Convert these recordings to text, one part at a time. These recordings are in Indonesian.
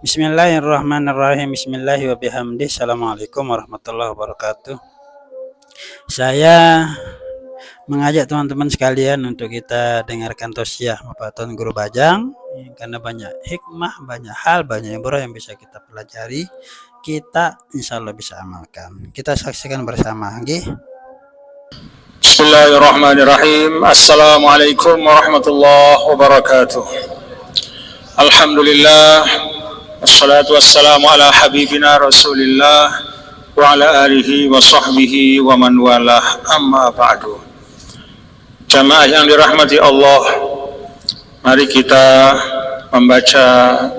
Bismillahirrahmanirrahim. Bismillahirrahmanirrahim. Assalamualaikum warahmatullahi wabarakatuh. Saya mengajak teman-teman sekalian untuk kita dengarkan tausiah Bapak Guru Bajang, karena banyak hikmah, banyak hal, banyak ibrah yang bisa kita pelajari, kita insya Allah bisa amalkan. Kita saksikan bersama, nggih. Bismillahirrahmanirrahim. Assalamualaikum warahmatullahi wabarakatuh. Alhamdulillah, wassalatu wassalamu ala habibina Rasulillah wa ala alihi wa sahbihi wa man walah, amma ba'du. Jamaah yang dirahmati Allah, mari kita membaca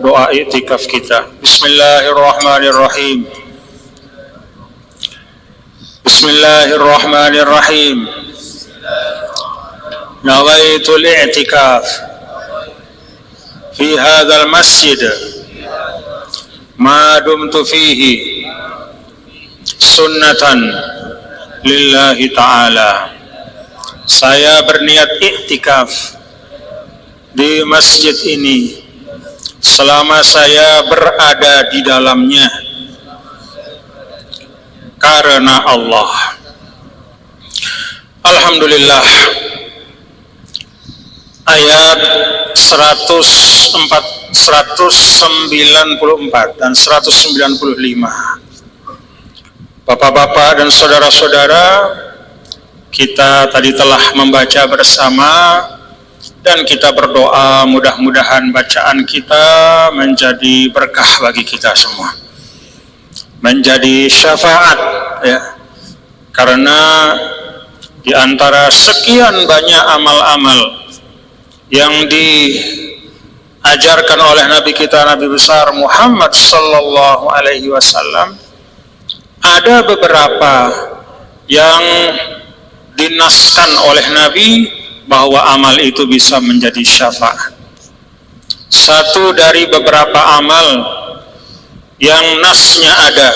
doa i'tikaf kita. Bismillahirrahmanirrahim. Bismillahirrahmanirrahim. Nawaitul i'tikaf fi hadzal masjid ma dumtu fihi sunnatan lillahi ta'ala. Saya berniat i'tikaf di masjid ini selama saya berada di dalamnya karena Allah. Alhamdulillah. Ayat 194 dan 195. Bapak-bapak dan saudara-saudara, kita tadi telah membaca bersama dan kita berdoa mudah-mudahan bacaan kita menjadi berkah bagi kita semua, menjadi syafaat, ya. Karena di antara sekian banyak amal-amal yang diajarkan oleh Nabi kita, Nabi besar Muhammad sallallahu alaihi wasallam, ada beberapa yang dinaskan oleh Nabi bahwa amal itu bisa menjadi syafaat. Satu dari beberapa amal yang nasnya ada,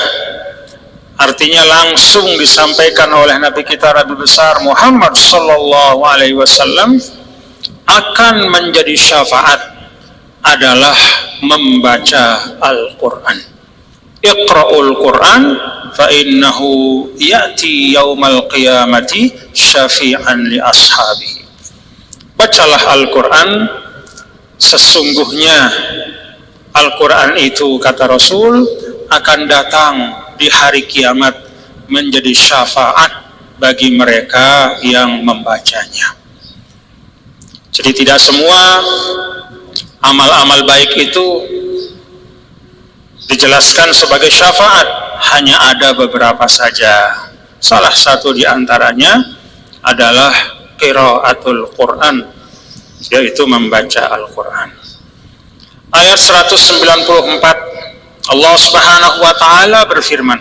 artinya langsung disampaikan oleh Nabi kita, Nabi besar Muhammad sallallahu alaihi wasallam, akan menjadi syafaat adalah membaca Al-Quran. Iqra'ul Quran fa innahu ya'ti yaumal qiyamati syafi'an li ashabihi. Bacalah Al-Quran, sesungguhnya Al-Quran itu, kata Rasul, akan datang di hari kiamat menjadi syafaat bagi mereka yang membacanya. Jadi tidak semua amal-amal baik itu dijelaskan sebagai syafaat, hanya ada beberapa saja. Salah satu di antaranya adalah qiraatul Quran, yaitu membaca Al-Quran. Ayat 194, Allah Subhanahu wa taala berfirman,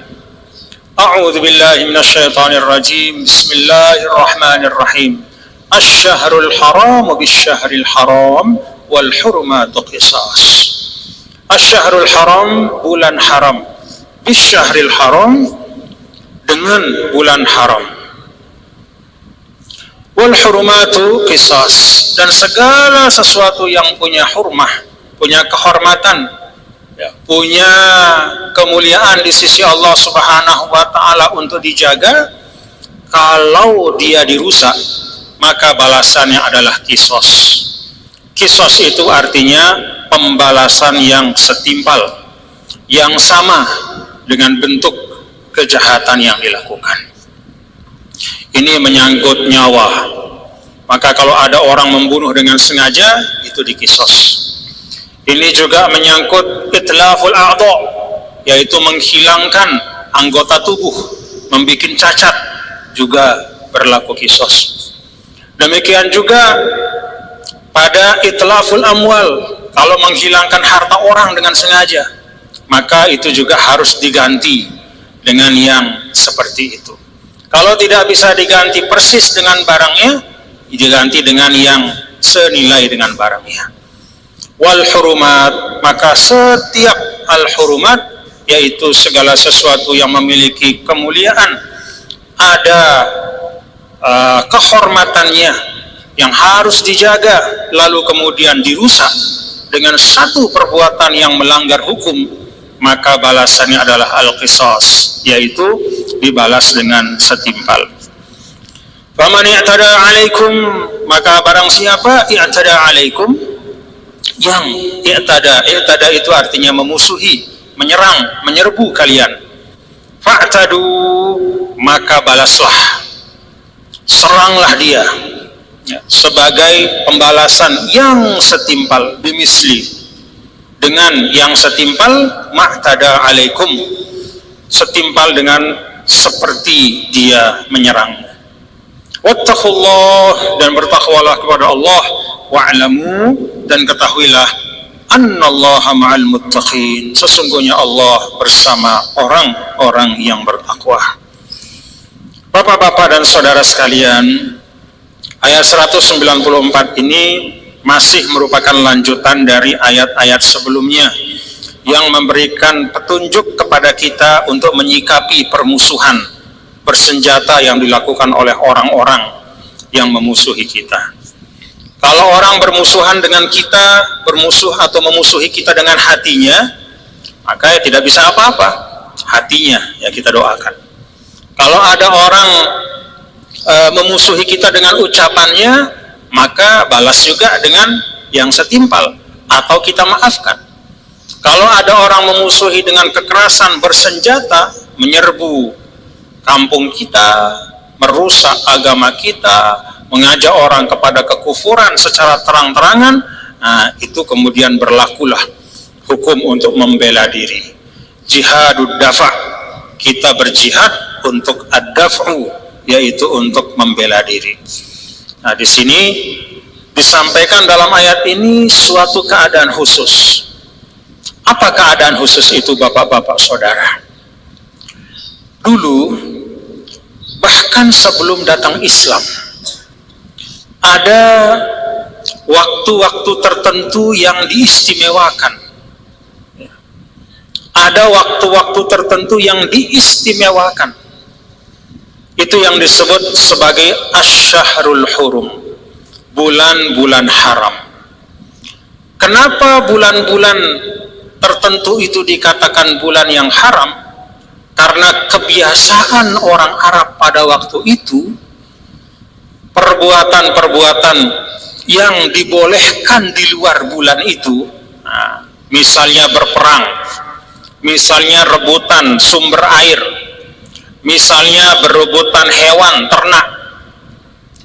A'udzu billahi minasyaitonir rajim. Bismillahirrahmanirrahim. Asy-syahrul haram bisyahril haram wal hurmatu qisas. Asy-syahrul haram, bulan haram, bisyahril haram, dengan bulan haram, wal hurmatu qisas, dan segala sesuatu yang punya hurmah, punya kehormatan, ya, punya kemuliaan di sisi Allah Subhanahu wa taala untuk dijaga, kalau dia dirusak maka balasannya adalah kisos. Kisos itu artinya pembalasan yang setimpal, yang sama dengan bentuk kejahatan yang dilakukan. Ini menyangkut nyawa. Maka kalau ada orang membunuh dengan sengaja, itu dikisos. Ini juga menyangkut itlaful a'dha, yaitu menghilangkan anggota tubuh, membuat cacat, juga berlaku kisos. Demikian juga pada itlaful amwal, kalau menghilangkan harta orang dengan sengaja, maka itu juga harus diganti dengan yang seperti itu. Kalau tidak bisa diganti persis dengan barangnya, diganti dengan yang senilai dengan barangnya. Wal hurumat, maka setiap al hurumat, yaitu segala sesuatu yang memiliki kemuliaan, ada kehormatannya yang harus dijaga, lalu kemudian dirusak dengan satu perbuatan yang melanggar hukum, maka balasannya adalah al-qisas, yaitu dibalas dengan setimpal. Faman i'tada 'alaikum, maka barang siapa i'tada 'alaikum, yang i'tada itu artinya memusuhi, menyerang, menyerbu kalian, fa'tadu, maka balaslah, seranglah dia, ya, sebagai pembalasan yang setimpal, bimisli, dengan yang setimpal, ma'tada 'alaikum, setimpal dengan seperti dia menyerang. Wattaqullah, dan bertakwalah kepada Allah, wa'lamu, dan ketahuilah, annallaha ma'al muttaqin, sesungguhnya Allah bersama orang-orang yang bertakwa. Bapak-bapak dan saudara sekalian, ayat 194 ini masih merupakan lanjutan dari ayat-ayat sebelumnya yang memberikan petunjuk kepada kita untuk menyikapi permusuhan bersenjata yang dilakukan oleh orang-orang yang memusuhi kita. Kalau orang bermusuhan dengan kita, bermusuh atau memusuhi kita dengan hatinya, maka ya tidak bisa apa-apa. Hatinya ya kita doakan. Kalau ada orang memusuhi kita dengan ucapannya, maka balas juga dengan yang setimpal atau kita maafkan. Kalau ada orang memusuhi dengan kekerasan bersenjata, menyerbu kampung kita, merusak agama kita, mengajak orang kepada kekufuran secara terang-terangan, nah itu kemudian berlakulah hukum untuk membela diri. Jihadud dafa, kita berjihad untuk ad-daf'u, yaitu untuk membela diri. Nah, di sini disampaikan dalam ayat ini suatu keadaan khusus. Apa keadaan khusus itu, bapak-bapak saudara? Dulu, bahkan sebelum datang Islam, ada waktu-waktu tertentu yang diistimewakan. Ada waktu-waktu tertentu yang diistimewakan. Itu yang disebut sebagai asy-syahrul hurum, bulan-bulan haram. Kenapa bulan-bulan tertentu itu dikatakan bulan yang haram? Karena kebiasaan orang Arab pada waktu itu, perbuatan-perbuatan yang dibolehkan di luar bulan itu, nah, misalnya berperang, misalnya rebutan sumber air, misalnya berebutan hewan ternak.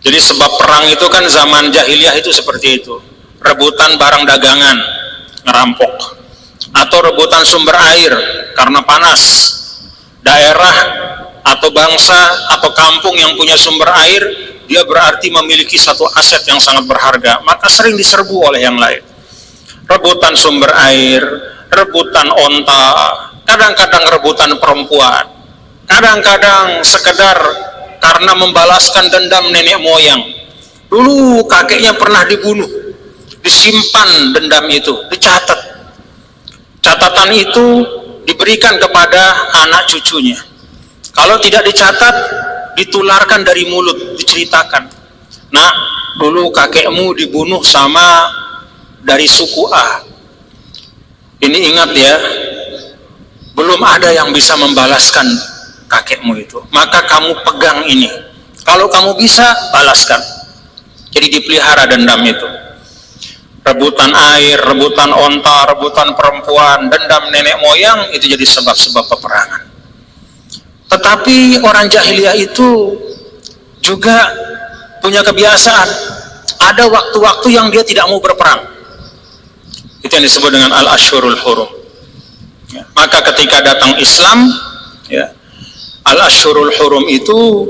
Jadi sebab perang itu kan zaman jahiliyah itu seperti itu, rebutan barang dagangan, ngerampok, atau rebutan sumber air karena panas. Daerah atau bangsa atau kampung yang punya sumber air, dia berarti memiliki satu aset yang sangat berharga, maka sering diserbu oleh yang lain. Rebutan sumber air, rebutan onta, kadang-kadang rebutan perempuan, kadang-kadang sekedar karena membalaskan dendam nenek moyang. Dulu kakeknya pernah dibunuh, disimpan dendam itu, dicatat. Catatan itu diberikan kepada anak cucunya. Kalau tidak dicatat, ditularkan dari mulut, diceritakan. Nah, dulu kakekmu dibunuh sama dari suku A. Ini ingat ya, belum ada yang bisa membalaskan kakekmu itu. Maka kamu pegang ini. Kalau kamu bisa, balaskan. Jadi dipelihara dendam itu. Rebutan air, rebutan onta, rebutan perempuan, dendam nenek moyang, itu jadi sebab-sebab peperangan. Tetapi orang jahiliyah itu juga punya kebiasaan, ada waktu-waktu yang dia tidak mau berperang. Itu yang disebut dengan al-ashhurul hurum. Ya, maka ketika datang Islam, ya, al-ashhurul hurum itu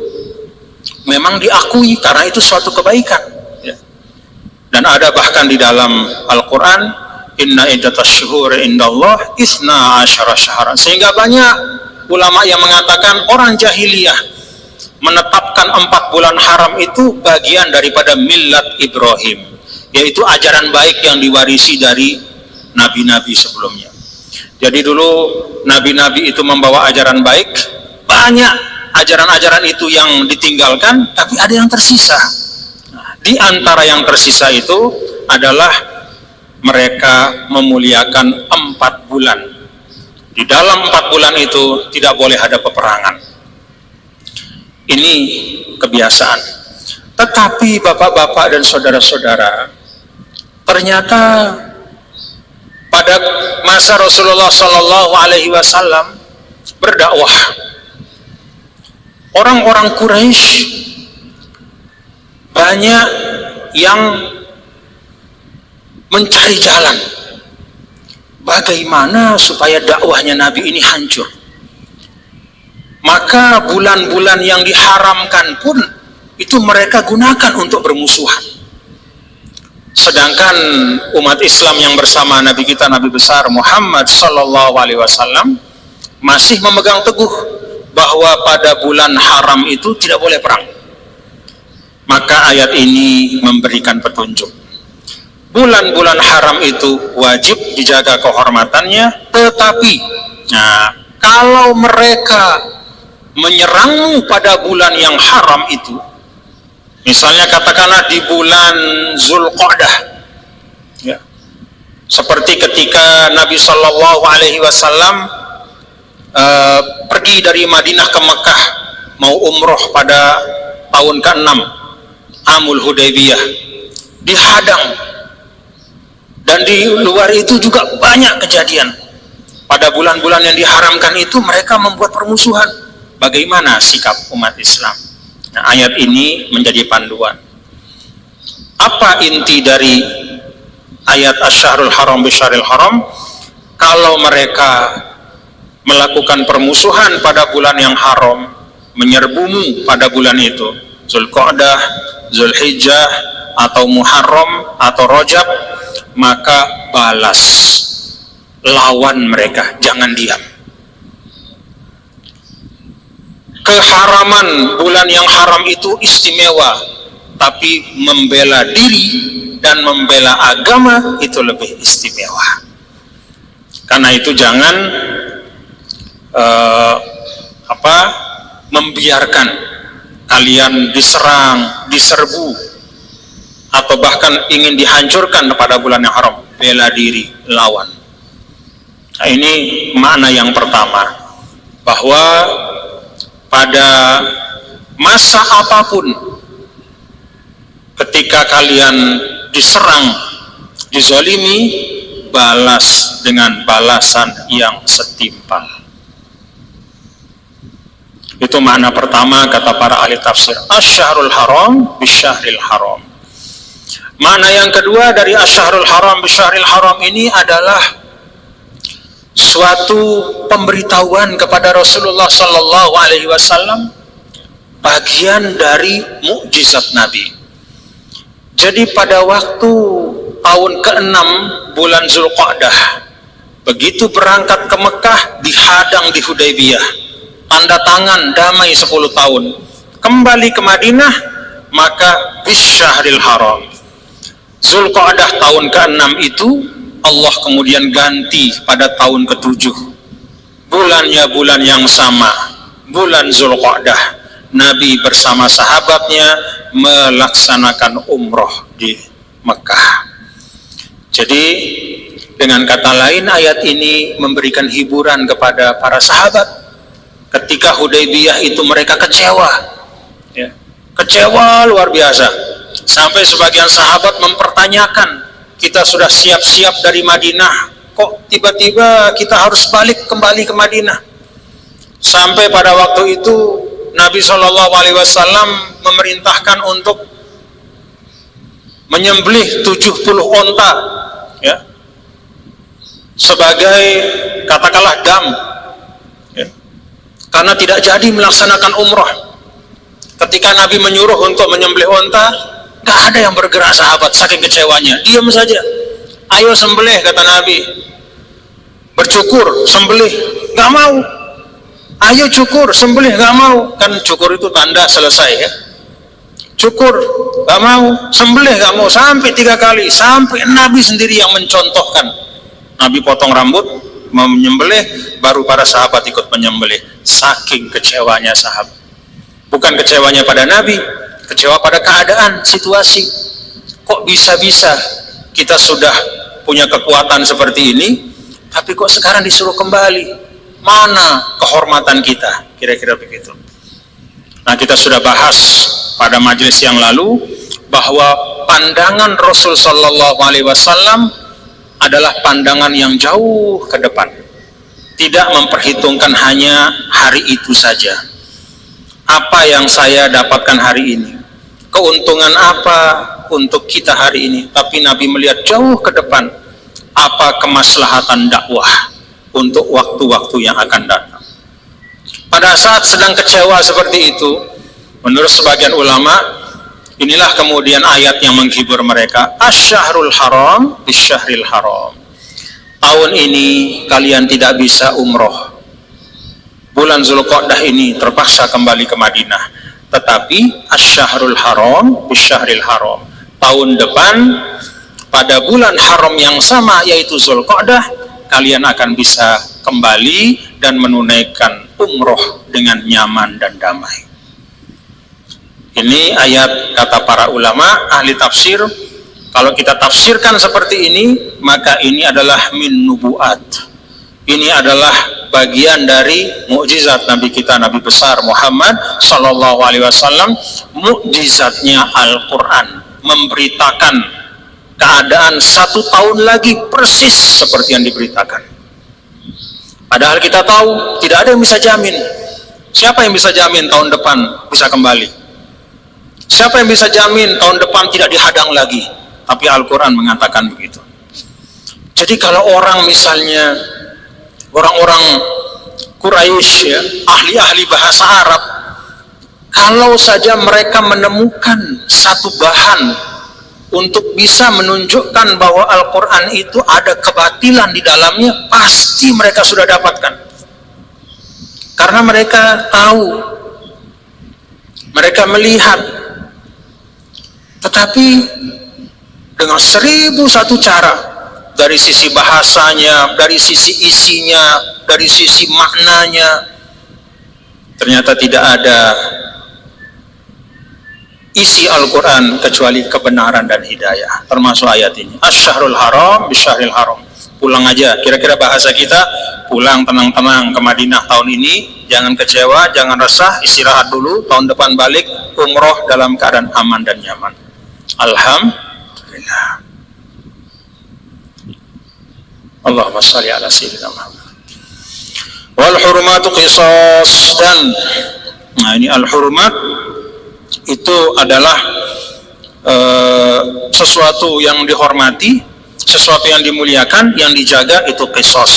memang diakui karena itu suatu kebaikan. Dan ada bahkan di dalam Al-Quran, inna iddatash syuhuri indallah isna asyara syahran. Sehingga banyak ulama yang mengatakan orang jahiliyah menetapkan 4 bulan haram itu bagian daripada millat Ibrahim, yaitu ajaran baik yang diwarisi dari nabi-nabi sebelumnya. Jadi dulu nabi-nabi itu membawa ajaran baik, banyak ajaran-ajaran itu yang ditinggalkan, tapi ada yang tersisa. Di antara yang tersisa itu adalah mereka memuliakan 4 bulan. Di dalam 4 bulan itu tidak boleh ada peperangan. Ini kebiasaan. Tetapi bapak-bapak dan saudara-saudara, ternyata pada masa Rasulullah Shallallahu Alaihi Wasallam berdakwah, orang-orang Quraisy banyak yang mencari jalan bagaimana supaya dakwahnya Nabi ini hancur. Maka bulan-bulan yang diharamkan pun itu mereka gunakan untuk bermusuhan. Sedangkan umat Islam yang bersama Nabi kita, Nabi besar Muhammad Sallallahu Alaihi Wasallam, masih memegang teguh bahwa pada bulan haram itu tidak boleh perang. Maka ayat ini memberikan petunjuk. Bulan-bulan haram itu wajib dijaga kehormatannya, tetapi kalau mereka menyerangmu pada bulan yang haram itu, misalnya katakanlah di bulan Zulqa'dah, ya, seperti ketika Nabi Shallallahu Alaihi Wasallam pergi dari Madinah ke Mekah mau umroh pada tahun ke-6 Amul Hudaybiyah, dihadang, dan di luar itu juga banyak kejadian. Pada bulan-bulan yang diharamkan itu mereka membuat permusuhan. Bagaimana sikap umat Islam? Nah, ayat ini menjadi panduan. Apa inti dari ayat Asy-Syahrul Haram Bisyaril Haram? Kalau mereka melakukan permusuhan pada bulan yang haram, menyerbumu pada bulan itu, Zulqa'dah, Zulhijjah, atau Muharram, atau Rajab, maka balas, lawan mereka, jangan diam. Keharaman bulan yang haram itu istimewa, tapi membela diri dan membela agama itu lebih istimewa. Karena itu jangan membiarkan kalian diserang, diserbu, atau bahkan ingin dihancurkan pada bulan yang haram. Bela diri, lawan. Nah, ini makna yang pertama, bahwa pada masa apapun ketika kalian diserang, dizolimi, balas dengan balasan yang setimpal. Itu makna pertama kata para ahli tafsir, Asy-Syahrul Haram Bisyahril Haram. Makna yang kedua dari Asy-Syahrul Haram Bisyahril Haram ini adalah suatu pemberitahuan kepada Rasulullah Sallallahu Alaihi Wasallam, bagian dari mukjizat Nabi. Jadi pada waktu tahun ke-6 bulan Zulqa'dah, begitu berangkat ke Mekah, dihadang di Hudaybiyah, tanda tangan damai 10 tahun. Kembali ke Madinah, maka Bisyahril Haram, Zulqa'dah tahun ke-6 itu Allah kemudian ganti pada tahun ke-7. Bulannya bulan yang sama, bulan Zulqa'dah. Nabi bersama sahabatnya melaksanakan umroh di Mekah. Jadi dengan kata lain, ayat ini memberikan hiburan kepada para sahabat. Ketika Hudaybiyah itu mereka kecewa, ya, kecewa luar biasa, sampai sebagian sahabat mempertanyakan, kita sudah siap-siap dari Madinah, kok tiba-tiba kita harus balik kembali ke Madinah? Sampai pada waktu itu Nabi Shallallahu Alaihi Wasallam memerintahkan untuk menyembelih 70 onta, ya, sebagai katakanlah dam, ya, karena tidak jadi melaksanakan umroh. Ketika Nabi menyuruh untuk menyembelih onta, gak ada yang bergerak sahabat, saking kecewanya, diam saja. Ayo sembelih, kata Nabi. Bercukur, sembelih, gak mau. Ayo cukur, sembelih, gak mau. Kan cukur itu tanda selesai, ya. Cukur, gak mau. Sembelih, gak mau. Sampai 3 kali, sampai Nabi sendiri yang mencontohkan. Nabi potong rambut, menyembelih, baru para sahabat ikut menyembelih. Saking kecewanya sahabat. Bukan kecewanya pada Nabi, kecewa pada keadaan, situasi. Kok bisa-bisa kita sudah punya kekuatan seperti ini, tapi kok sekarang disuruh kembali? Mana kehormatan kita? Kira-kira begitu. Nah, kita sudah bahas pada majelis yang lalu bahwa pandangan Rasul Shallallahu Alaihi Wasallam adalah pandangan yang jauh ke depan, tidak memperhitungkan hanya hari itu saja. Apa yang saya dapatkan hari ini, keuntungan apa untuk kita hari ini, tapi Nabi melihat jauh ke depan, apa kemaslahatan dakwah untuk waktu-waktu yang akan datang. Pada saat sedang kecewa seperti itu, menurut sebagian ulama, inilah kemudian ayat yang menghibur mereka. Asy-syahrul haram bisyahril haram. Tahun ini kalian tidak bisa umroh. Bulan Zulqa'dah ini terpaksa kembali ke Madinah. Tetapi asy-syahrul haram bisyahril haram. Tahun depan pada bulan haram yang sama yaitu Zulqa'dah, kalian akan bisa kembali dan menunaikan umroh dengan nyaman dan damai. Ini ayat kata para ulama ahli tafsir. Kalau kita tafsirkan seperti ini, maka ini adalah min nubuat. Ini adalah bagian dari mukjizat Nabi kita, Nabi besar Muhammad Sallallahu Alaihi Wasallam. Mukjizatnya Al-Quran memberitakan keadaan 1 tahun lagi persis seperti yang diberitakan. Padahal kita tahu tidak ada yang bisa jamin. Siapa yang bisa jamin tahun depan bisa kembali? Siapa yang bisa jamin tahun depan tidak dihadang lagi? Tapi Al-Quran mengatakan begitu. Jadi kalau orang misalnya orang-orang Quraisy ya, ahli-ahli bahasa Arab, kalau saja mereka menemukan satu bahan untuk bisa menunjukkan bahwa Al-Quran itu ada kebatilan di dalamnya, pasti mereka sudah dapatkan. Karena mereka tahu, mereka melihat. Tetapi dengan 1001 cara, dari sisi bahasanya, dari sisi isinya, dari sisi maknanya, ternyata tidak ada isi Al-Quran kecuali kebenaran dan hidayah, termasuk ayat ini. Asy-syahrul haram bisyahril haram. Pulang aja, kira-kira bahasa kita, pulang tenang-tenang ke Madinah tahun ini, jangan kecewa, jangan resah, istirahat dulu, tahun depan balik umroh dalam keadaan aman dan nyaman. Alhamdulillah. Allahumma shalli ala sayyidina Muhammad. Wal hurmatu qisas, dan nah ini al-hurmat itu adalah sesuatu yang dihormati, sesuatu yang dimuliakan, yang dijaga, itu qisas,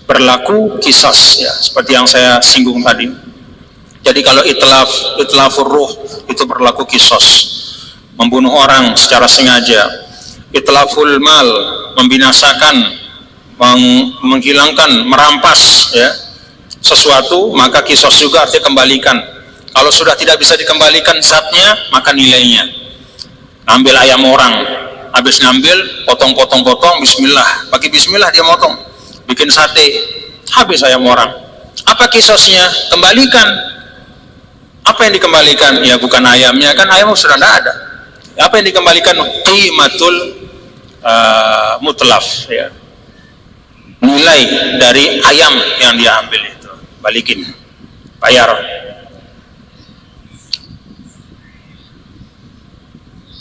berlaku qisas ya, seperti yang saya singgung tadi. Jadi kalau itlafur ruh itu berlaku qisas, membunuh orang secara sengaja. Itlaful mal, membinasakan, menghilangkan, merampas ya sesuatu, maka qisas juga artinya kembalikan. Kalau sudah tidak bisa dikembalikan zatnya, maka nilainya. Ambil ayam orang, habis ngambil, potong, bismillah, pakai bismillah dia motong, bikin sate, habis ayam orang. Apa qisasnya? Kembalikan. Apa yang dikembalikan? Ya bukan ayamnya, kan ayam sudah tidak ada. Apa yang dikembalikan? Qimatul mutlaf ya, nilai dari ayam yang dia ambil itu, balikin, bayar.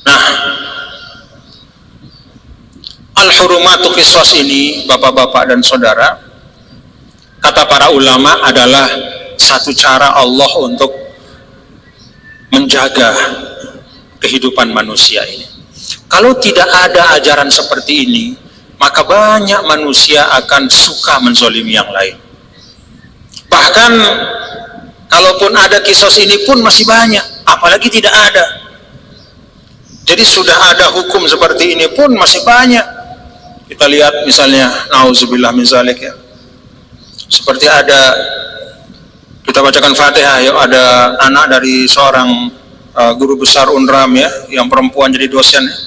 Nah, al-hurumatu qisas ini, bapak-bapak dan saudara, kata para ulama adalah satu cara Allah untuk menjaga kehidupan manusia ini. Kalau tidak ada ajaran seperti ini, maka banyak manusia akan suka menzolimi yang lain. Bahkan kalaupun ada kisos ini pun masih banyak, apalagi tidak ada. Jadi sudah ada hukum seperti ini pun masih banyak. Kita lihat misalnya, nauzubillah min zalik ya, seperti ada, kita bacakan Fatihah, yuk, ada anak dari seorang guru besar UNRAM ya, yang perempuan jadi dosen ya,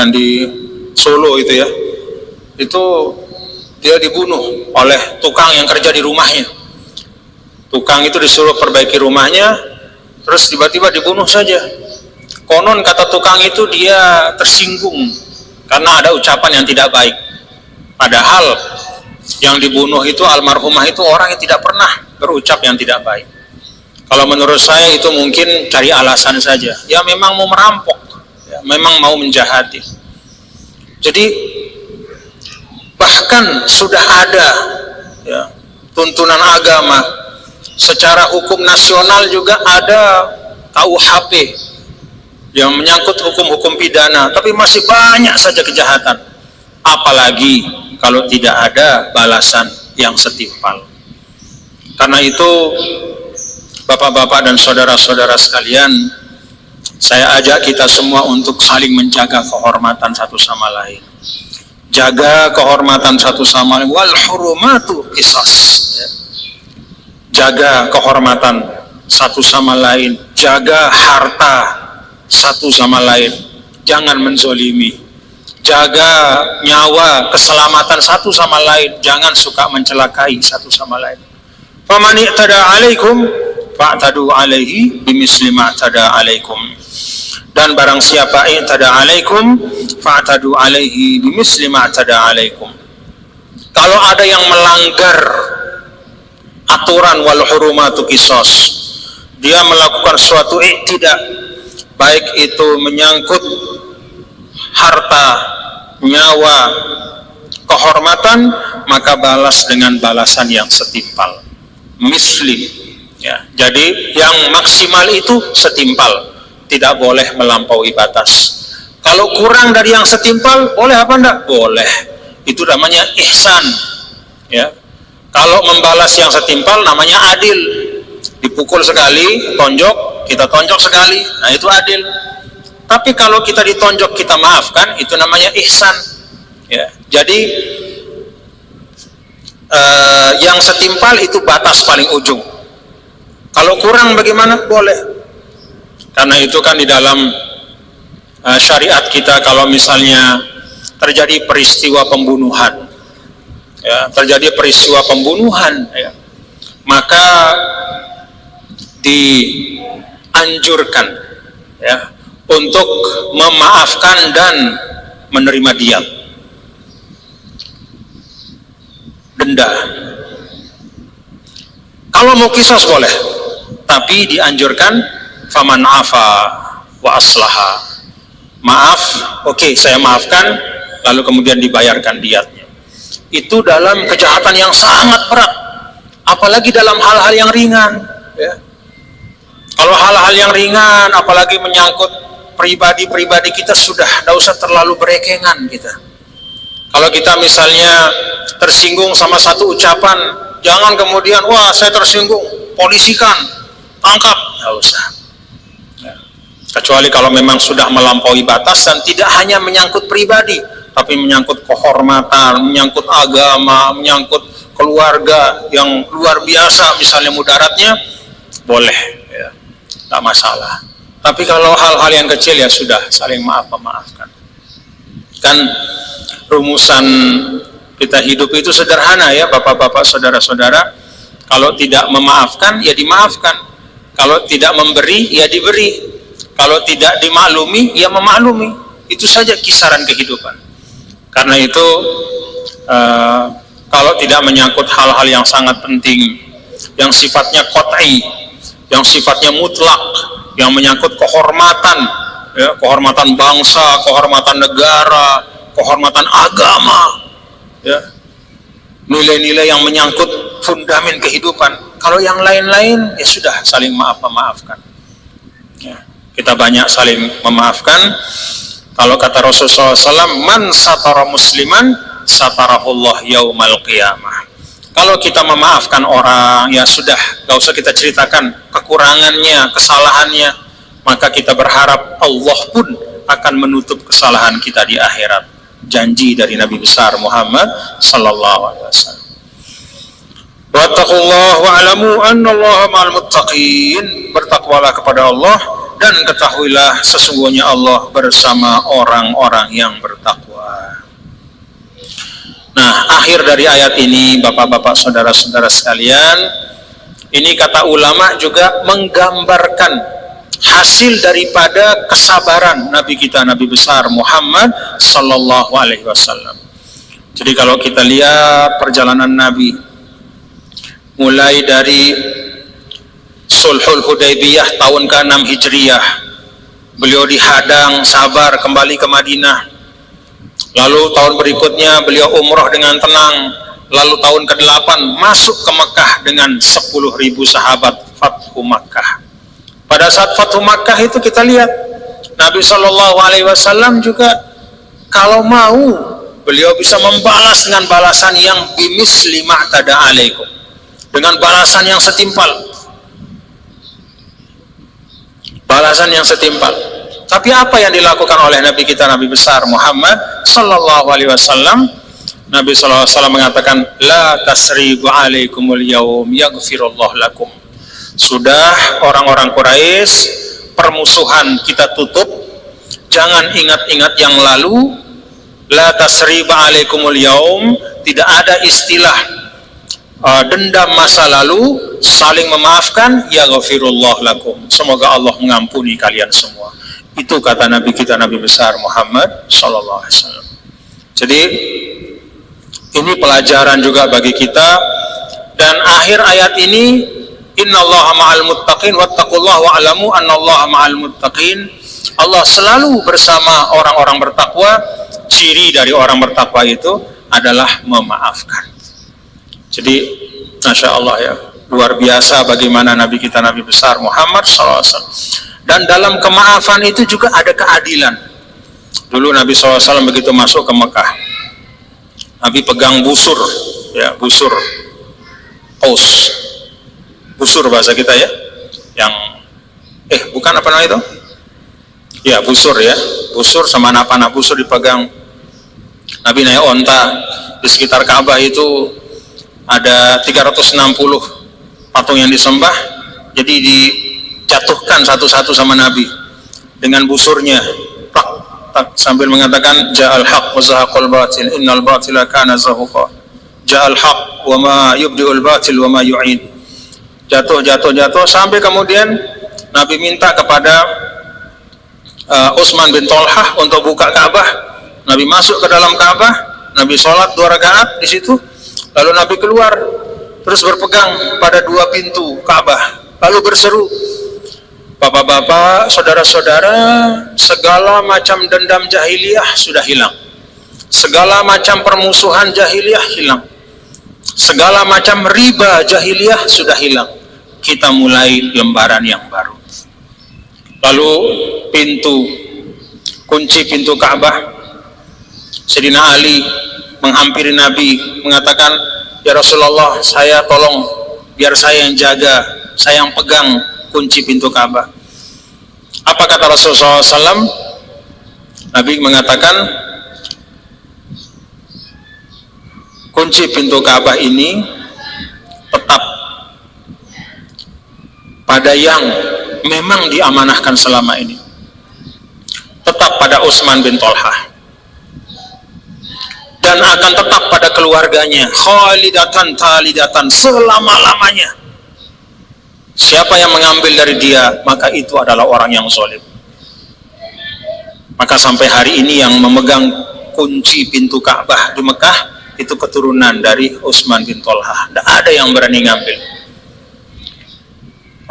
yang di Solo itu ya, itu dia dibunuh oleh tukang yang kerja di rumahnya. Tukang itu disuruh perbaiki rumahnya, terus tiba-tiba dibunuh saja. Konon kata tukang itu dia tersinggung karena ada ucapan yang tidak baik. Padahal yang dibunuh itu almarhumah itu orang yang tidak pernah berucap yang tidak baik. Kalau menurut saya itu mungkin cari alasan saja. Ya memang mau merampok, ya, memang mau menjahati. Jadi bahkan sudah ada ya, tuntunan agama secara hukum nasional juga ada KUHP yang menyangkut hukum-hukum pidana, tapi masih banyak saja kejahatan. Apalagi kalau tidak ada balasan yang setimpal. Karena itu Bapak-bapak dan saudara-saudara sekalian, saya ajak kita semua untuk saling menjaga kehormatan satu sama lain. Jaga kehormatan satu sama lain. Wal hurumatu qisas. Jaga kehormatan satu sama lain. Jaga harta satu sama lain. Jangan menzolimi. Jaga nyawa, keselamatan satu sama lain. Jangan suka mencelakai satu sama lain. Faman i'tada 'alaikum fa'tadu 'alaihi bimisli ma i'tada 'alaikum. Dan barang siapa i'tada 'alaikum fa'tadu 'alaihi bimisli ma i'tada 'alaikum. Kalau ada yang melanggar aturan wal hurumatu qisas, dia melakukan suatu i'tida, baik itu menyangkut harta, nyawa, kehormatan, maka balas dengan balasan yang setimpal. Misli, ya. Jadi yang maksimal itu setimpal, tidak boleh melampaui batas. Kalau kurang dari yang setimpal, boleh apa enggak? Boleh. Itu namanya ihsan, ya. Kalau membalas yang setimpal namanya adil. Dipukul sekali, tonjok, kita tonjok sekali, nah itu adil. Tapi kalau kita ditonjok kita maafkan, itu namanya ihsan, ya. Jadi yang setimpal itu batas paling ujung. Kalau kurang bagaimana? Boleh. Karena itu kan di dalam syariat kita, kalau misalnya terjadi peristiwa pembunuhan, ya, terjadi peristiwa pembunuhan, ya, maka dianjurkan, ya, untuk memaafkan dan menerima diat, denda. Kalau mau kisos boleh, tapi dianjurkan faman afa wa aslaha. Maaf, oke, saya maafkan, lalu kemudian dibayarkan diatnya. Itu dalam kejahatan yang sangat berat, apalagi dalam hal-hal yang ringan, ya. Kalau hal-hal yang ringan, apalagi menyangkut pribadi-pribadi kita, sudah tidak usah terlalu berekengan kita. Kalau kita misalnya tersinggung sama satu ucapan, jangan kemudian, wah saya tersinggung, polisikan, tangkap, nggak usah. Ya. Kecuali kalau memang sudah melampaui batas dan tidak hanya menyangkut pribadi, tapi menyangkut kehormatan, menyangkut agama, menyangkut keluarga yang luar biasa, misalnya mudaratnya, boleh, ya, nggak masalah. Tapi kalau hal-hal yang kecil, ya sudah, saling maaf-memaafkan. Kan rumusan kita hidup itu sederhana, ya bapak-bapak, saudara-saudara. Kalau tidak memaafkan, ya dimaafkan. Kalau tidak memberi, ya diberi. Kalau tidak dimaklumi, ya memaklumi. Itu saja kisaran kehidupan. Karena itu kalau tidak menyangkut hal-hal yang sangat penting, yang sifatnya qat'i, yang sifatnya mutlak, yang menyangkut kehormatan, ya, kehormatan bangsa, kehormatan negara, kehormatan agama, ya, nilai-nilai yang menyangkut fundamen kehidupan. Kalau yang lain-lain, ya sudah, saling maafkan. Ya, kita banyak saling memaafkan. Kalau kata Rasulullah SAW, man satara musliman satarahullah yaumal qiyamah. Kalau kita memaafkan orang, ya sudah, gak usah kita ceritakan kekurangannya, kesalahannya, maka kita berharap Allah pun akan menutup kesalahan kita di akhirat. Janji dari Nabi besar Muhammad sallallahu alaihi wasallam. Wattaqullah wa'lamu annallaha ma'al muttaqin. Bertakwalah kepada Allah dan ketahuilah sesungguhnya Allah bersama orang-orang yang bertakwa. Nah, akhir dari ayat ini, bapak-bapak, saudara-saudara sekalian, ini kata ulama juga menggambarkan hasil daripada kesabaran Nabi kita, Nabi besar Muhammad sallallahu alaihi wasallam. Jadi kalau kita lihat perjalanan Nabi mulai dari Sulhul Hudaybiyah tahun ke-6 Hijriyah, beliau dihadang, sabar kembali ke Madinah. Lalu tahun berikutnya beliau umroh dengan tenang. Lalu tahun ke-8 masuk ke Mekah dengan 10.000 sahabat Fathu Makkah. Pada saat Fathu Makkah itu kita lihat Nabi Shallallahu Alaihi Wasallam juga kalau mau beliau bisa membalas dengan balasan yang bimisli ma'tada alaikum, dengan balasan yang setimpal, balasan yang setimpal. Tapi apa yang dilakukan oleh Nabi kita, Nabi besar Muhammad Sallallahu Alaihi Wasallam? Nabi Sallallahu Alaihi Wasallam mengatakan, la tasribu alaikumul yaum yaghfirullah lakum. Sudah orang-orang Quraisy, permusuhan kita tutup, jangan ingat-ingat yang lalu. La tasribu alaikumul yaum, tidak ada istilah dendam masa lalu, saling memaafkan, yaghfirullah lakum. Semoga Allah mengampuni kalian semua. Itu kata Nabi kita, Nabi besar Muhammad Sallallahu Alaihi Wasallam. Jadi ini pelajaran juga bagi kita. Dan akhir ayat ini, innallaha ma'al muttaqin wattaqullaha wa'lamu annallaha ma'al muttaqin. Allah selalu bersama orang-orang bertakwa. Ciri dari orang bertakwa itu adalah memaafkan. Jadi Masya Allah ya, luar biasa bagaimana Nabi kita, Nabi besar Muhammad SAW. Dan dalam kemaafan itu juga ada keadilan. Dulu Nabi SAW begitu masuk ke Mekah, Nabi pegang busur, ya, busur Qaus, busur bahasa kita ya, yang bukan apa namanya itu? Ya, busur ya, busur sama anak-anak busur dipegang. Nabi naik onta. Di sekitar Ka'bah itu ada 360 patung yang disembah, jadi dijatuhkan satu-satu sama Nabi dengan busurnya, sambil mengatakan ja'al haq wa zahaqal batil innal batila kana zahuqa, ja'al haq wa ma yubdi'ul batil wa ma yu'id. Jatuh sampai kemudian Nabi minta kepada Utsman bin Tolhah untuk buka Ka'bah. Nabi masuk ke dalam Ka'bah, Nabi sholat 2 rakaat di situ, lalu Nabi keluar terus berpegang pada 2 pintu Ka'bah, lalu berseru, bapak-bapak, saudara-saudara, segala macam dendam jahiliyah sudah hilang, segala macam permusuhan jahiliyah hilang, segala macam riba jahiliyah sudah hilang, kita mulai lembaran yang baru. Lalu kunci pintu Ka'bah, Sayyidina Ali menghampiri Nabi mengatakan, ya Rasulullah, saya tolong biar saya yang jaga, saya yang pegang kunci pintu Ka'bah. Apa kata Rasulullah SAW? Nabi mengatakan, kunci pintu Ka'bah ini tetap pada yang memang diamanahkan selama ini, tetap pada Utsman bin Tolhah, dan akan tetap pada keluarganya, khalidatan talidatan, selama-lamanya. Siapa yang mengambil dari dia, maka itu adalah orang yang zalim. Maka sampai hari ini yang memegang kunci pintu Ka'bah di Mekah itu keturunan dari Utsman bin Tolhah. Tidak ada yang berani ngambil.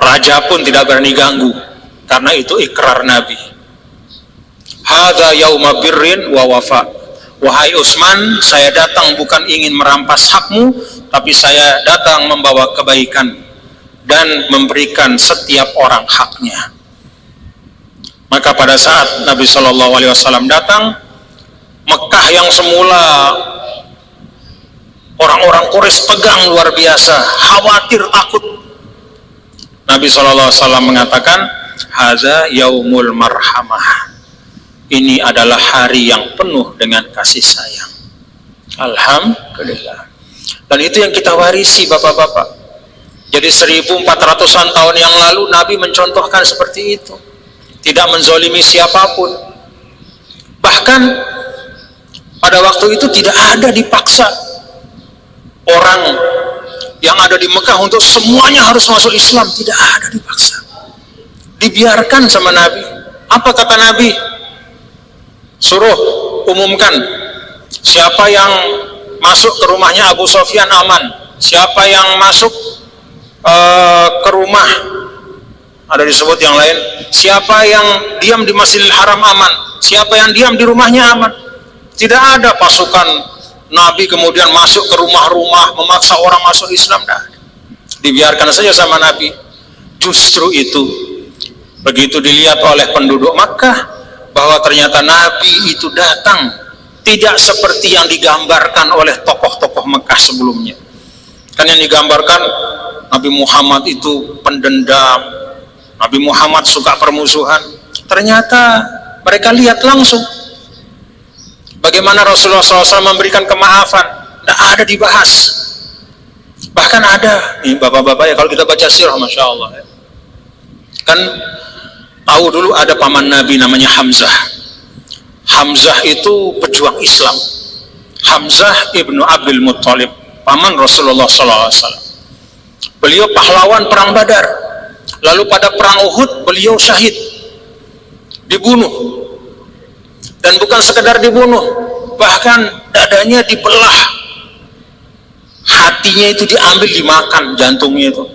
Raja pun tidak berani ganggu, karena itu ikrar Nabi. Hadza yauma birrin wa wafa. Wahai Utsman, saya datang bukan ingin merampas hakmu, tapi saya datang membawa kebaikan dan memberikan setiap orang haknya. Maka pada saat Nabi Shallallahu Alaihi Wasallam datang, Mekah yang semula orang-orang Quraisy tegang luar biasa, khawatir, takut, Nabi Shallallahu Alaihi Wasallam mengatakan, haza yaumul marhamah. Ini adalah hari yang penuh dengan kasih sayang. Alhamdulillah. Dan itu yang kita warisi bapak-bapak. Jadi 1400-an tahun yang lalu Nabi mencontohkan seperti itu. Tidak menzolimi siapapun. Bahkan pada waktu itu tidak ada dipaksa orang yang ada di Mekah untuk semuanya harus masuk Islam. Tidak ada dipaksa. Dibiarkan sama Nabi. Apa kata Nabi? Suruh umumkan, siapa yang masuk ke rumahnya Abu Sofyan aman, siapa yang masuk ke rumah, ada disebut yang lain, siapa yang diam di Masjidil Haram aman, siapa yang diam di rumahnya aman. Tidak ada pasukan Nabi kemudian masuk ke rumah-rumah memaksa orang masuk Islam. Nah, dibiarkan saja sama Nabi. Justru itu begitu dilihat oleh penduduk Makkah bahwa ternyata Nabi itu datang tidak seperti yang digambarkan oleh tokoh-tokoh Mekah sebelumnya. Kan yang digambarkan Nabi Muhammad itu pendendam, Nabi Muhammad suka permusuhan. Ternyata mereka lihat langsung bagaimana Rasulullah SAW memberikan kemaafan. Tidak ada dibahas. Bahkan ada, nih bapak-bapak ya, kalau kita baca sirah, Masya Allah ya. Kan tahu dulu ada paman Nabi namanya Hamzah. Hamzah itu pejuang Islam. Hamzah ibnu Abdul Muttalib, paman Rasulullah SAW. Beliau pahlawan perang Badar. Lalu pada perang Uhud beliau syahid, dibunuh. Dan bukan sekedar dibunuh, bahkan dadanya dibelah, hatinya itu diambil dimakan, jantungnya itu,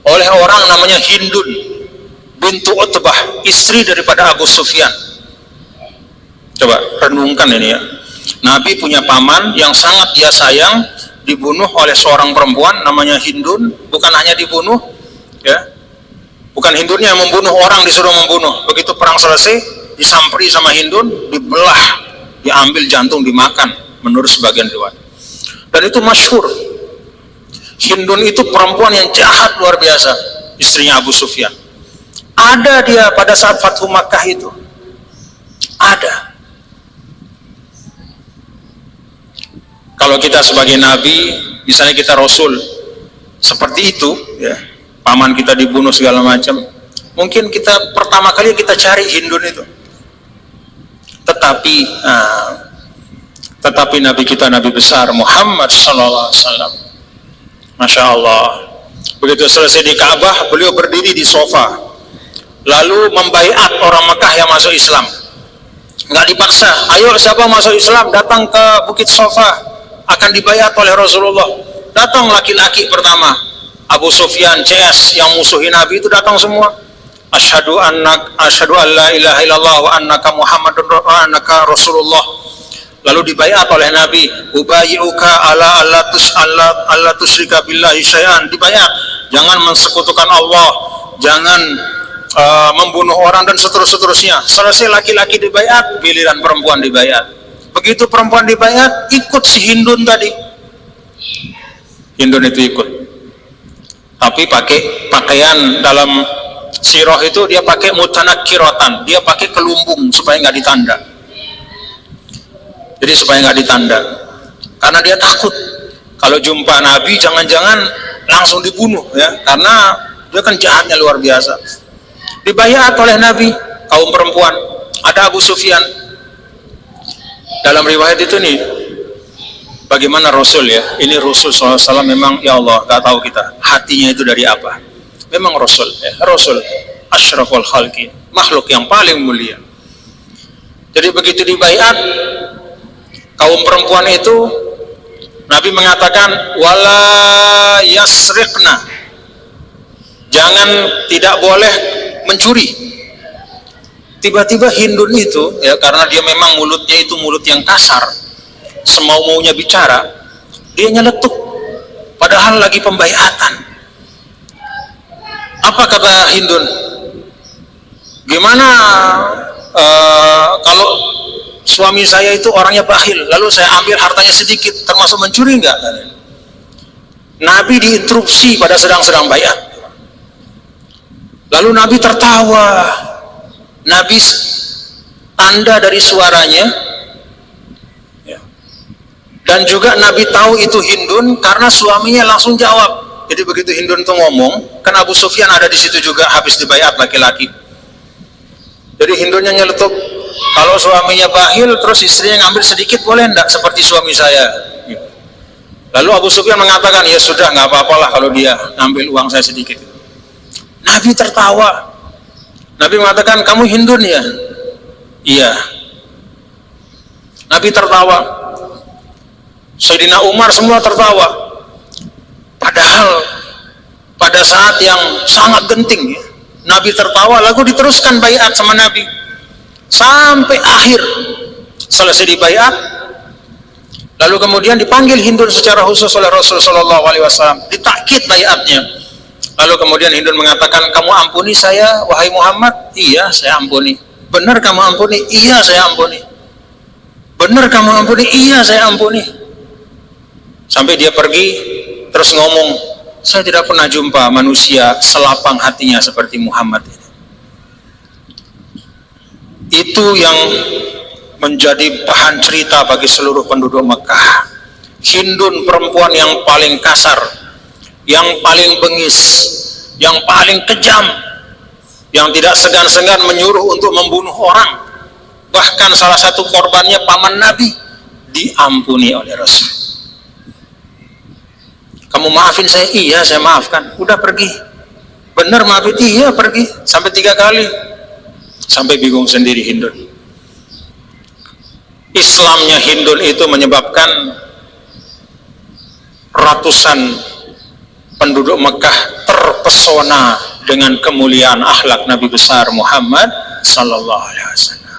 oleh orang namanya Hindun bintu Utbah, istri daripada Abu Sufyan. Coba renungkan ini ya. Nabi punya paman yang sangat dia sayang, dibunuh oleh seorang perempuan namanya Hindun. Bukan hanya dibunuh ya, bukan Hindunnya yang membunuh, orang disuruh membunuh. Begitu perang selesai, disamperi sama Hindun, dibelah, diambil jantung, dimakan, menurut sebagian riwayat. Dan itu masyhur. Hindun itu perempuan yang jahat luar biasa, istrinya Abu Sufyan. Ada dia pada saat Fathu Makkah itu. Ada. Kalau kita sebagai Nabi, misalnya kita Rasul, seperti itu, ya, paman kita dibunuh segala macam, mungkin kita pertama kali kita cari Hindun itu. Tetapi Nabi kita, Nabi besar Muhammad Sallallahu Alaihi Wasallam, Masya Allah, begitu selesai di Ka'bah, beliau berdiri di sofa, lalu membaiat orang Mekah yang masuk Islam. Nggak dipaksa, ayo siapa masuk Islam datang ke Bukit Sofa, akan dibaiat oleh Rasulullah. Datang laki-laki pertama, Abu Sufyan CS yang musuhi Nabi itu datang semua. Asyhadu an la ilaha illallah wa annaka Muhammadun annaka Rasulullah. Lalu dibaiat oleh Nabi, ubayyuka ala alla tusyrika billahi syai'an. Dibaiat, jangan mensekutukan Allah, jangan membunuh orang, dan seterusnya. Selesai laki-laki dibaiat, giliran perempuan dibaiat. Begitu perempuan dibaiat, ikut si Hindun tadi. Hindun itu ikut, tapi pakai pakaian dalam sirah itu, dia pakai mutanakkiratan, dia pakai kelumbung supaya nggak ditanda. Jadi supaya nggak ditanda, karena dia takut kalau jumpa Nabi jangan-jangan langsung dibunuh ya, karena dia kan jahatnya luar biasa. Dibaiat oleh Nabi, kaum perempuan, ada Abu Sufyan. Dalam riwayat itu nih, bagaimana Rasul ya, ini Rasul SAW memang, ya Allah, gak tahu kita hatinya itu dari apa. Memang Rasul ya, Rasul asyraful khalqi, makhluk yang paling mulia. Jadi begitu dibaiat kaum perempuan itu, Nabi mengatakan wala yasriqna, jangan, tidak boleh mencuri. Tiba-tiba Hindun itu ya, karena dia memang mulutnya itu mulut yang kasar, semau-maunya bicara, dia nyeletuk padahal lagi pembaiatan. Apa kata Hindun? Gimana kalau suami saya itu orangnya bakhil, lalu saya ambil hartanya sedikit, termasuk mencuri enggak? Nabi diinterupsi pada sedang baiat. Lalu Nabi tertawa. Nabi tanda dari suaranya ya. Dan juga Nabi tahu itu Hindun karena suaminya langsung jawab. Jadi begitu Hindun itu ngomong, kan Abu Sufyan ada di situ juga, habis dibaiat laki-laki. Jadi Hindunnya nyeletuk, kalau suaminya bakhil terus istrinya ngambil sedikit boleh enggak seperti suami saya? Lalu Abu Sufyan mengatakan, ya sudah, nggak apa-apalah kalau dia ngambil uang saya sedikit. Nabi tertawa. Nabi mengatakan, kamu Hindun ya? Iya. Nabi tertawa. Sayyidina Umar semua tertawa. Padahal pada saat yang sangat genting ya, Nabi tertawa, lalu diteruskan baiat sama Nabi sampai akhir. Selesai di baiat, lalu kemudian dipanggil Hindun secara khusus oleh Rasulullah SAW, ditakkid baiatnya. Lalu kemudian Hindun mengatakan, kamu ampuni saya wahai Muhammad? Iya, saya ampuni. Benar kamu ampuni? Iya, saya ampuni. Benar kamu ampuni? Iya, saya ampuni. Sampai dia pergi, terus ngomong, saya tidak pernah jumpa manusia selapang hatinya seperti Muhammad ini. Itu yang menjadi bahan cerita bagi seluruh penduduk Mekah. Hindun perempuan yang paling kasar, yang paling bengis, yang paling kejam, yang tidak segan-segan menyuruh untuk membunuh orang. Bahkan salah satu korbannya paman Nabi diampuni oleh Rasul. Kamu maafin saya? Iya, saya maafkan. Udah pergi. Benar maafin? Iya, pergi. Sampai 3 kali. Sampai bingung sendiri Hindun. Islamnya Hindun itu menyebabkan ratusan penduduk Mekah terpesona dengan kemuliaan akhlak Nabi besar Muhammad sallallahu alaihi wasallam.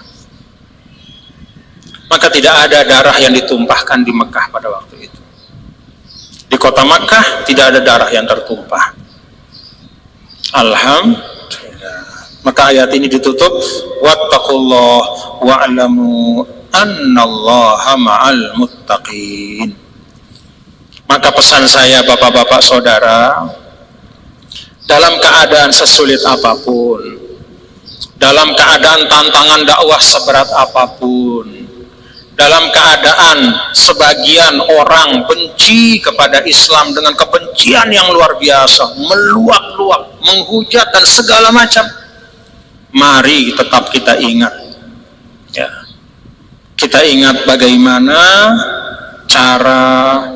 Maka tidak ada darah yang ditumpahkan di Mekah pada waktu itu. Di kota Makkah tidak ada darah yang tertumpah. Alhamdulillah. Maka ayat ini ditutup, wattaqullah wa'lamu annallaha ma'al muttaqin. Maka pesan saya bapak-bapak saudara, dalam keadaan sesulit apapun, dalam keadaan tantangan dakwah seberat apapun, dalam keadaan sebagian orang benci kepada Islam dengan kebencian yang luar biasa, meluap-luap, menghujat dan segala macam, mari tetap kita ingat ya, kita ingat bagaimana cara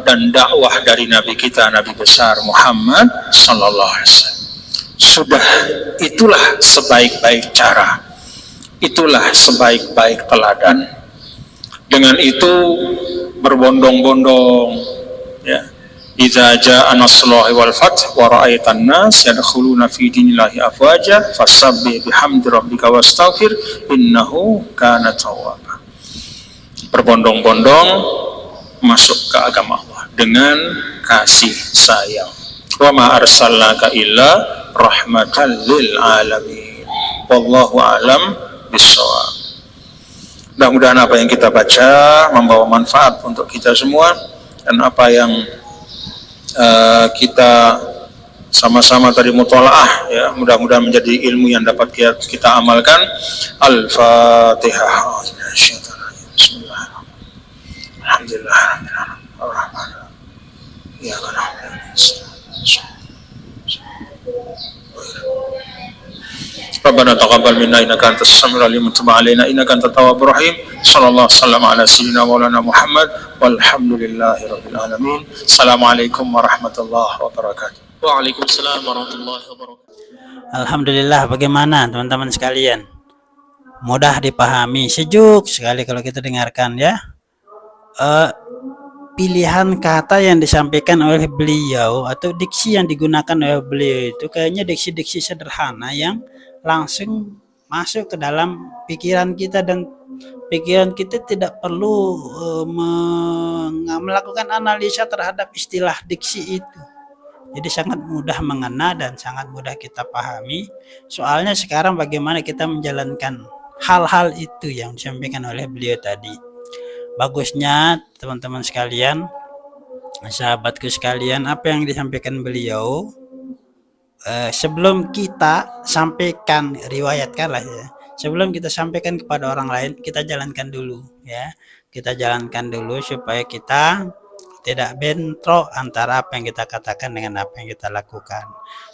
dan dakwah dari Nabi kita, Nabi besar Muhammad sallallahu alaihi wasallam. Sudah, itulah sebaik-baik cara, itulah sebaik-baik teladan. Dengan itu berbondong-bondong ya, idza jaa nasrullahi wal fath wa ra'aitan nas yadkhuluna fi dinillahi afwaja fasabbih bihamdi rabbika wastaghfir innahu kana tawwaba. Berbondong-bondong masuk ke agama Allah dengan kasih sayang. Wa ma arsalnaka illa rahmatan lil alamin. Wallahu a'lam bissawab. Mudah-mudahan apa yang kita baca membawa manfaat untuk kita semua, dan apa yang kita sama-sama tadi mutolaah ya, mudah-mudahan menjadi ilmu yang dapat kita amalkan. Al-Fatihah. Bismillahirrahmanirrahim. Rabbana taqabbal minna innaka antas samiul alim wa tub alaina innaka antat tawwabur rahim. Sallallahu wasallam ala sayyidina maulana Muhammad walhamdulillahi rabbil alamin. Assalamualaikum warahmatullahi wabarakatuh. Waalaikumsalam warahmatullahi wabarakatuh. Alhamdulillah, bagaimana teman-teman sekalian? Mudah dipahami, sejuk sekali kalau kita dengarkan ya. Pilihan kata yang disampaikan oleh beliau atau diksi yang digunakan oleh beliau itu kayaknya diksi-diksi sederhana yang langsung masuk ke dalam pikiran kita, dan pikiran kita tidak perlu melakukan analisa terhadap istilah diksi itu. Jadi sangat mudah mengena dan sangat mudah kita pahami. Soalnya sekarang bagaimana kita menjalankan hal-hal itu yang disampaikan oleh beliau tadi. Bagusnya teman-teman sekalian, sahabatku sekalian, apa yang disampaikan beliau sebelum kita sampaikan, riwayatkanlah ya. Sebelum kita sampaikan kepada orang lain, kita jalankan dulu ya. Kita jalankan dulu supaya kita tidak bentrok antara apa yang kita katakan dengan apa yang kita lakukan.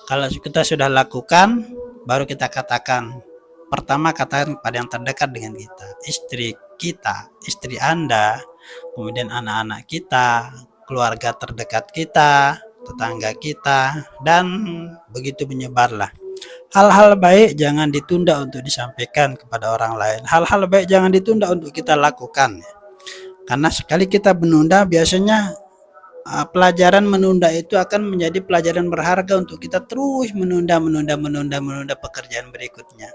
Kalau kita sudah lakukan, baru kita katakan. Pertama katakan pada yang terdekat dengan kita, istri kita, istri Anda, kemudian anak-anak kita, keluarga terdekat kita, tetangga kita, dan begitu menyebarlah. Hal-hal baik jangan ditunda untuk disampaikan kepada orang lain. Hal-hal baik jangan ditunda untuk kita lakukan. Karena sekali kita menunda, biasanya pelajaran menunda itu akan menjadi pelajaran berharga untuk kita terus menunda pekerjaan berikutnya.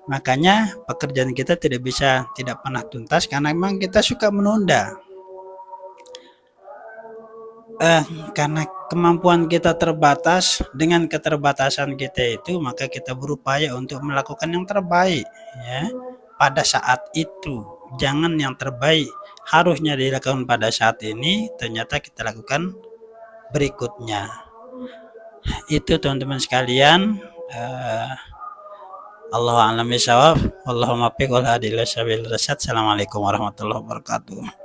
Makanya pekerjaan kita tidak pernah tuntas karena memang kita suka menunda. Karena kemampuan kita terbatas, dengan keterbatasan kita itu maka kita berupaya untuk melakukan yang terbaik ya pada saat itu. Jangan yang terbaik harusnya dilakukan pada saat ini, ternyata kita lakukan berikutnya. Itu teman-teman sekalian, Allahu a'lam bishawab. Allahumma fiq wal hadi ila sabil rasyad. Assalamualaikum warahmatullahi wabarakatuh.